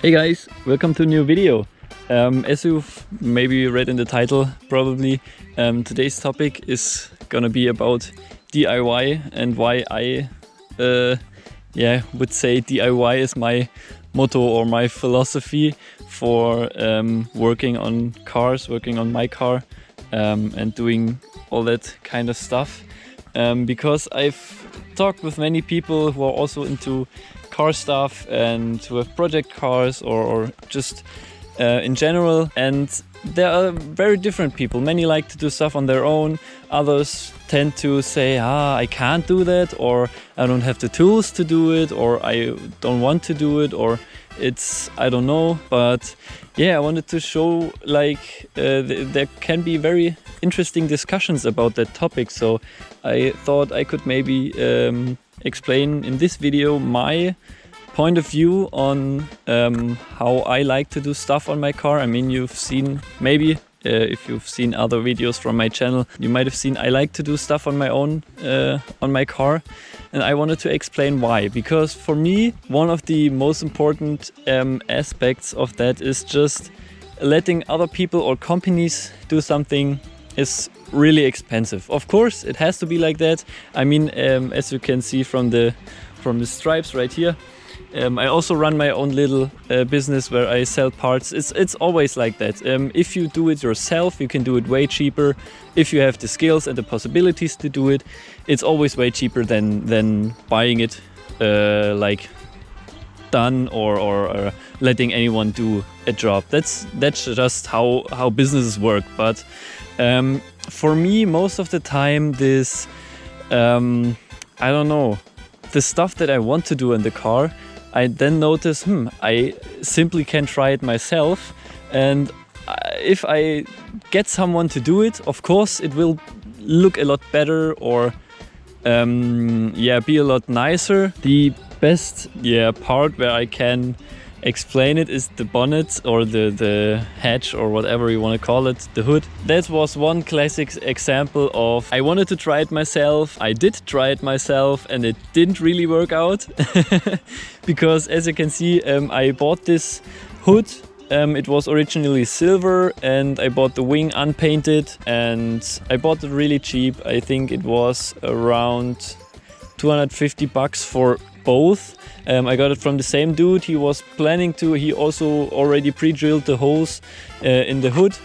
Hey guys, welcome to a new video. As you've maybe read in the title, probably, today's topic is gonna be about DIY and why I would say DIY is my motto or my philosophy for working on cars, working on my car, and doing all that kind of stuff. Because I've talked with many people who are also into car stuff and who have project cars or just in general, and there are very different people. Many like to do stuff on their own, others tend to say, I can't do that, or I don't have the tools to do it, or I don't want to do it, or I don't know. But yeah, I wanted to show there can be very interesting discussions about that topic, so I thought I could maybe explain in this video my point of view on how I like to do stuff on my car. I mean, you've seen maybe if you've seen other videos from my channel, you might have seen I like to do stuff on my own on my car, and I wanted to explain why. Because for me, one of the most important aspects of that is just letting other people or companies do something is really expensive. Of course, it has to be like that. I mean, as you can see from the stripes right here, I also run my own little business where I sell parts. It's always like that. If you do it yourself, you can do it way cheaper. If you have the skills and the possibilities to do it, it's always way cheaper than buying it like done or letting anyone do a job. That's just how businesses work. But for me, most of the time, this I don't know, the stuff that I want to do in the car, I then notice, I simply can try it myself. And if I get someone to do it, of course it will look a lot better or be a lot nicer. The best part where I can explain it is the bonnet or the hatch or whatever you want to call it, the hood. That was one classic example of I wanted to try it myself. I did try it myself and it didn't really work out because, as you can see, I bought this hood. It was originally silver and I bought the wing unpainted, and I bought it really cheap. I think it was around 250 bucks for both. I got it from the same dude. He was planning to, he also already pre-drilled the holes in the hood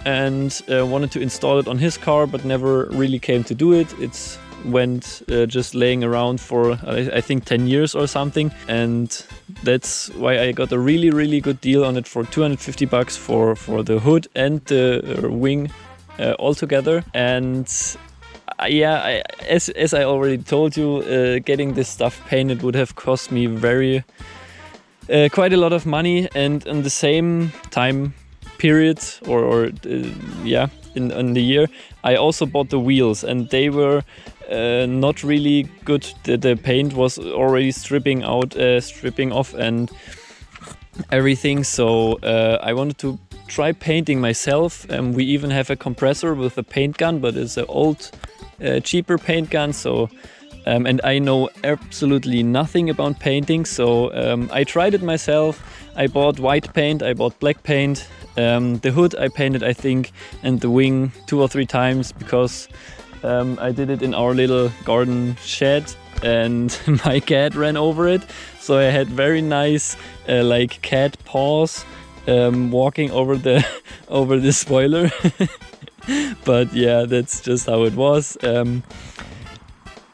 and wanted to install it on his car, but never really came to do it. It went just laying around for I think 10 years or something, and that's why I got a really, really good deal on it for 250 bucks for the hood and the wing altogether. And as I already told you, getting this stuff painted would have cost me quite a lot of money, and in the same time period in the year, I also bought the wheels, and they were not really good. The paint was already stripping off and everything, so I wanted to try painting myself. We even have a compressor with a paint gun, but it's an old cheaper paint gun, so and I know absolutely nothing about painting, so I tried it myself. I bought white paint, I bought black paint. The hood I painted, I think, and the wing 2 or 3 times, because I did it in our little garden shed and my cat ran over it, so I had very nice like cat paws walking over the spoiler. But yeah, that's just how it was.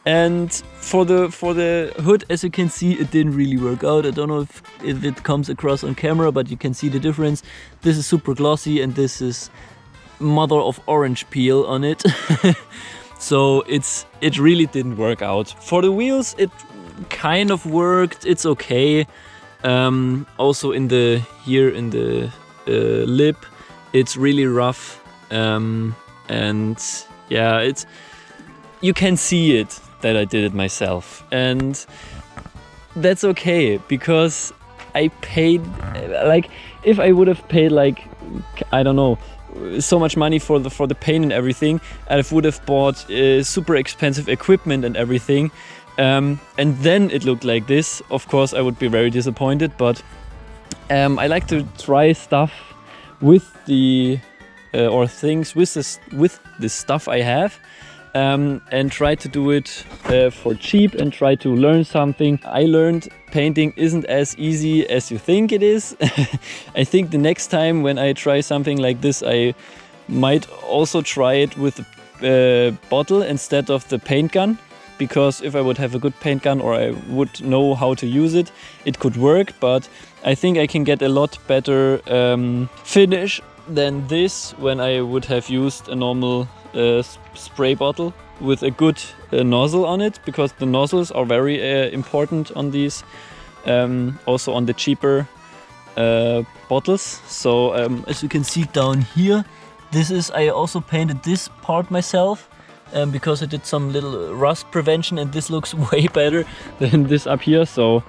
And for the hood, as you can see, it didn't really work out. I don't know if it comes across on camera, but you can see the difference. This is super glossy and this is mother of orange peel on it. So it really didn't work out. For the wheels, it kind of worked. It's okay. Also in the lip, it's really rough. And yeah, you can see it that I did it myself, and that's okay, because I paid, like, if I would have paid, like, I don't know, so much money for the paint and everything, I would have bought super expensive equipment and everything, and then it looked like this. Of course I would be very disappointed, but I like to try stuff with the or things with the stuff I have, and try to do it for cheap and try to learn something. I learned painting isn't as easy as you think it is. I think the next time when I try something like this, I might also try it with a bottle instead of the paint gun, because if I would have a good paint gun or I would know how to use it, it could work. But I think I can get a lot better finish than this when I would have used a normal spray bottle with a good nozzle on it, because the nozzles are very important on these, also on the cheaper bottles. So as you can see down here, I also painted this part myself, because I did some little rust prevention, and this looks way better than this up here. So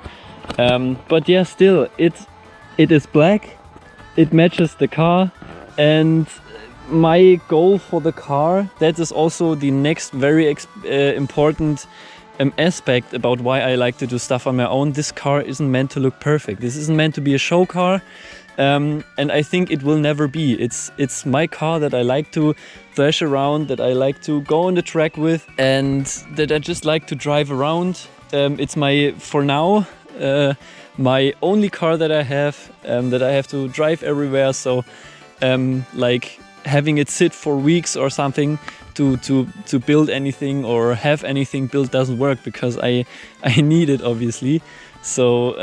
but yeah, still it is black, it matches the car, and my goal for the car, that is also the next very important aspect about why I like to do stuff on my own. This car isn't meant to look perfect. This isn't meant to be a show car, and I think it will never be. It's my car that I like to thrash around, that I like to go on the track with, and that I just like to drive around. It's for now my only car that I have to drive everywhere. So like having it sit for weeks or something to build anything or have anything built doesn't work, because I need it, obviously. So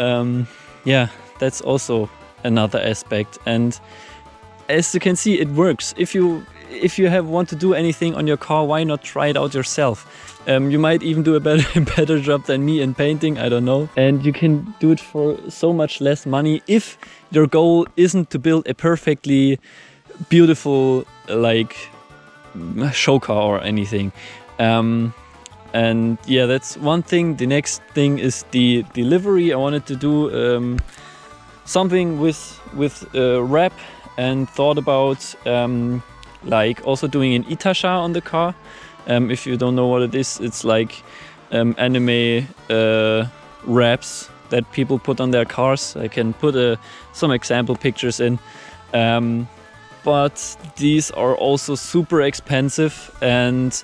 yeah, that's also another aspect. And as you can see, it works. If you want to do anything on your car, why not try it out yourself? You might even do a better job than me in painting, I don't know. And you can do it for so much less money if your goal isn't to build a perfectly beautiful like show car or anything. And yeah, that's one thing. The next thing is the delivery. I wanted to do something with wrap, and thought about like also doing an itasha on the car. If you don't know what it is, it's like anime wraps that people put on their cars. I can put some example pictures in. But these are also super expensive, and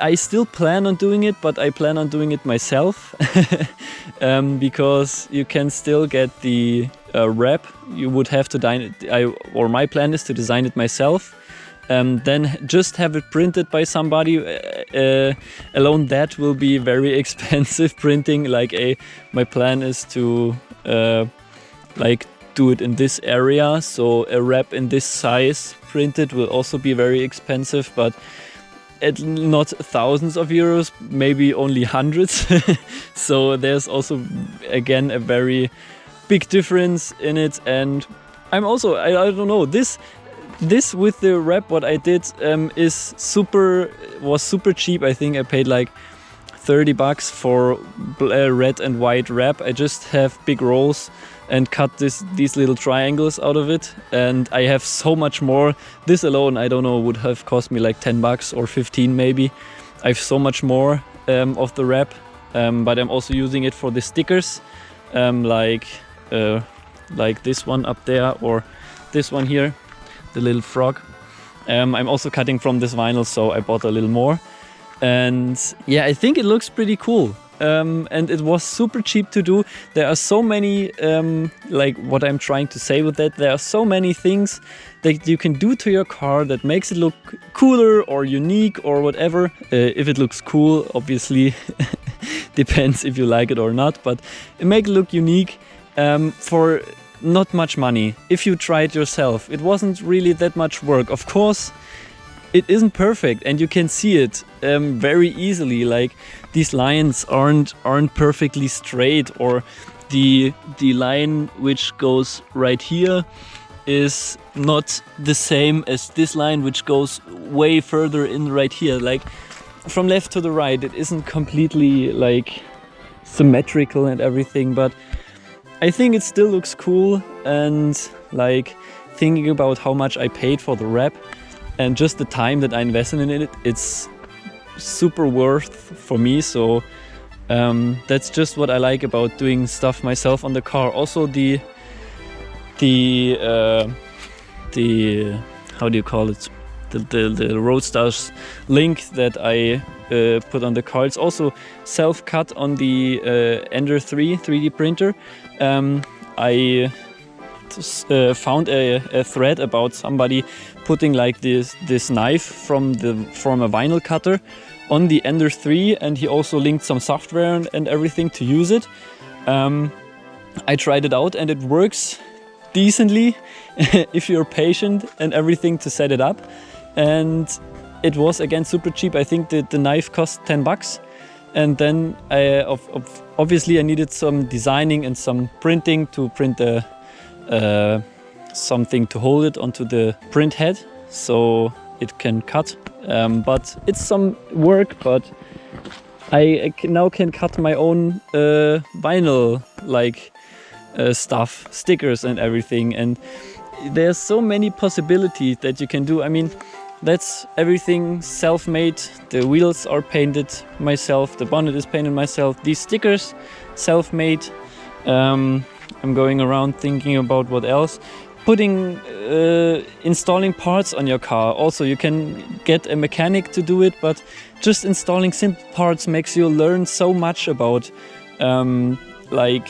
I still plan on doing it, but I plan on doing it myself. Because you can still get the wrap. You would have to my plan is to design it myself, then just have it printed by somebody. Alone that will be very expensive printing. My plan is to do it in this area, so a wrap in this size printed will also be very expensive, but not thousands of euros, maybe only hundreds. So there's also again a very big difference in it. And I'm also, I don't know, this with the wrap what I did was super cheap. I think I paid like 30 bucks for red and white wrap. I just have big rolls and cut these little triangles out of it, and I have so much more. This alone, I don't know, would have cost me like 10 bucks or 15 maybe. I have so much more of the wrap, but I'm also using it for the stickers, like this one up there, or this one here, the little frog. I'm also cutting from this vinyl, so I bought a little more. And yeah, I think it looks pretty cool. And it was super cheap to do. There are so many, like what I'm trying to say with that, there are so many things that you can do to your car that makes it look cooler or unique or whatever. If it looks cool, obviously, depends if you like it or not, but it makes it look unique for not much money. If you try it yourself, it wasn't really that much work. Of course, it isn't perfect, and you can see it very easily. Like these lines aren't perfectly straight, or the line which goes right here is not the same as this line which goes way further in right here. Like from left to the right, it isn't completely like symmetrical and everything, but I think it still looks cool. And like thinking about how much I paid for the wrap and just the time that I invested in it, it's super worth for me. So that's just what I like about doing stuff myself on the car. Also the the how do you call it, the Roadstars link that I put on the car. It's also self-cut on the Ender 3 3D printer. I found a thread about somebody putting like this knife from a vinyl cutter on the Ender 3, and he also linked some software and everything to use it. I tried it out and it works decently if you're patient and everything to set it up. And it was again super cheap. I think the knife cost 10 bucks. And then obviously I needed some designing and some printing to print something to hold it onto the print head so it can cut. But it's some work, but I now can cut my own vinyl like stuff, stickers and everything. And there's so many possibilities that you can do. I mean, that's everything self-made. The wheels are painted myself, the bonnet is painted myself, these stickers self-made. I'm going around thinking about what else. Putting, installing parts on your car. Also, you can get a mechanic to do it, but just installing simple parts makes you learn so much about like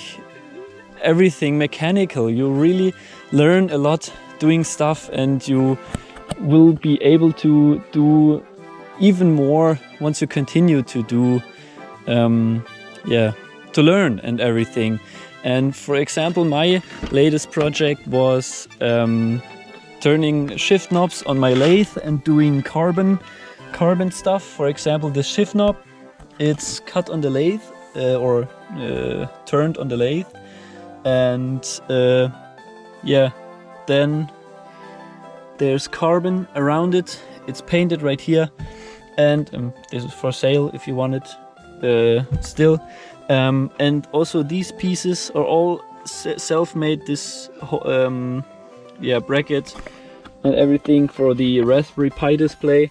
everything mechanical. You really learn a lot doing stuff, and you will be able to do even more once you continue to do, to learn and everything. And for example, my latest project was turning shift knobs on my lathe and doing carbon stuff. For example, the shift knob, it's cut on the lathe or turned on the lathe, and then there's carbon around it. It's painted right here, and this is for sale if you want it still. And also these pieces are all self-made. This bracket and everything for the Raspberry Pi display,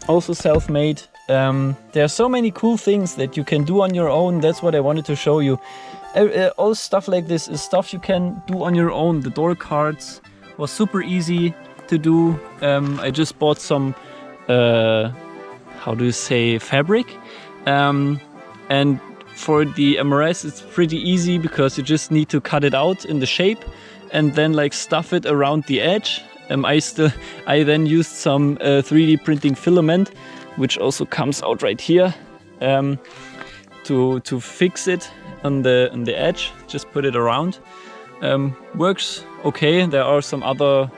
also self-made. There are so many cool things that you can do on your own. That's what I wanted to show you. All stuff like this is stuff you can do on your own. The door cards was super easy to do. I just bought some how do you say, fabric, and for the MRS it's pretty easy because you just need to cut it out in the shape and then like stuff it around the edge. I then used some 3D printing filament, which also comes out right here, to fix it on the edge. Just put it around. Works okay. There are some other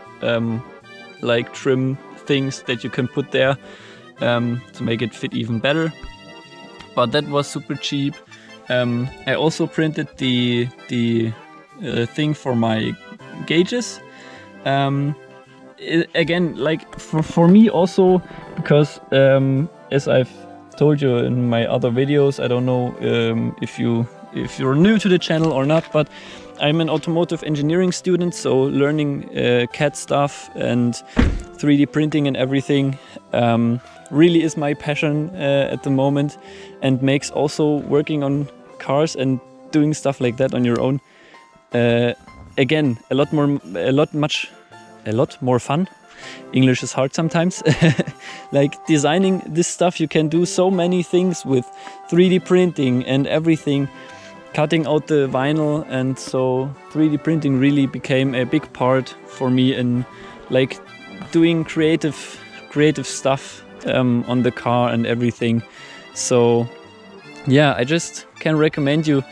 like trim things that you can put there to make it fit even better. But that was super cheap. I also printed the thing for my gauges. Again, like for me also, because as I've told you in my other videos, I don't know if you're new to the channel or not, but I'm an automotive engineering student, so learning CAD stuff and 3D printing and everything really is my passion at the moment, and makes also working on cars and doing stuff like that on your own again a lot more fun. English is hard sometimes. Like designing this stuff, you can do so many things with 3D printing and everything, cutting out the vinyl, and so 3D printing really became a big part for me in like doing creative stuff on the car and everything. So yeah, I just can recommend you.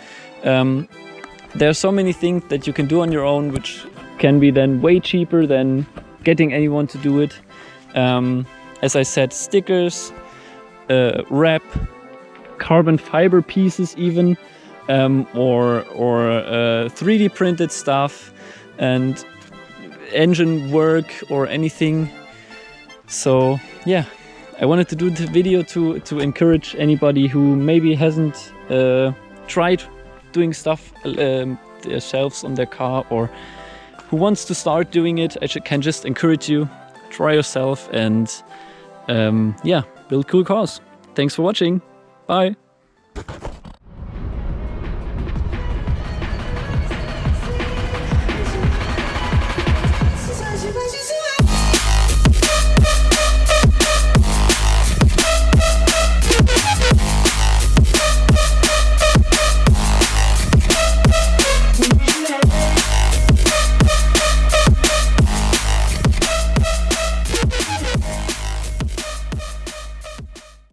There are so many things that you can do on your own, which can be then way cheaper than getting anyone to do it. As I said, stickers, wrap, carbon fiber pieces even, or 3D printed stuff, and engine work or anything. So yeah, I wanted to do the video to encourage anybody who maybe hasn't tried doing stuff themselves on their car, or who wants to start doing it. I can just encourage you, try yourself, and yeah, build cool cars. Thanks for watching. Bye.